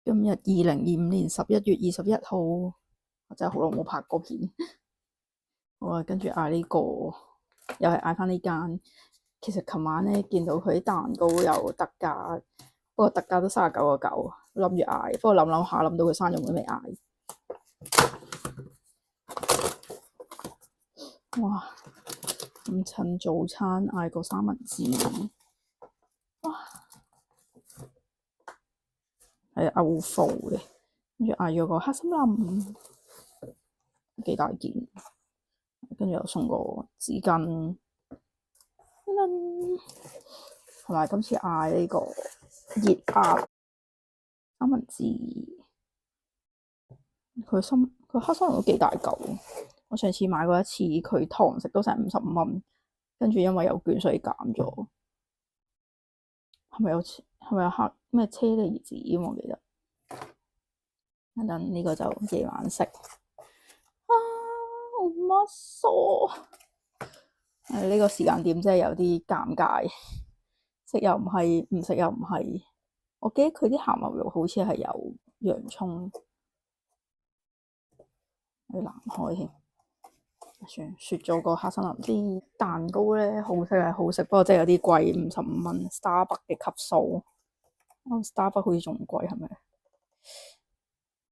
今日2025年11月21號，我真係好耐冇拍過片。好啊，跟住嗌呢個，又係嗌返呢間。其實琴晚咧見到佢啲蛋糕有特價，不過特價都39.9，諗住嗌，不過諗下諗到佢生日會未嗌。哇！咁趁早餐嗌個三文治，哇！係歐付嘅，跟住嗌咗個黑森林，幾大件，跟住又送個紙巾，同埋今次嗌呢個熱鴨三文治，佢黑森林都幾大嚿。我上次買過一次，佢堂食都成55蚊，跟住因為有券所以減咗。係咪有黑咩車厘子？我記得。等呢個就夜晚食。啊，好乜傻？呢個時間點真係有啲尷尬，食又唔係，唔食又唔係。我記得佢啲鹹牛肉好似係有洋葱，要難開添。算雪咗個黑森林啲蛋糕咧，好食係好食，不過真係有啲貴，55蚊。Starbucks 嘅級數，Starbucks 好似仲貴係咪？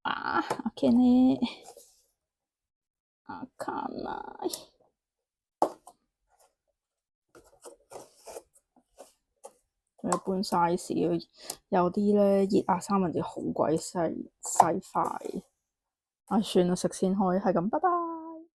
阿 Ken 呢？阿 Ken 啊！一般 size， 有啲咧熱壓三文治好鬼細塊。算啦，食先開，係咁，拜拜。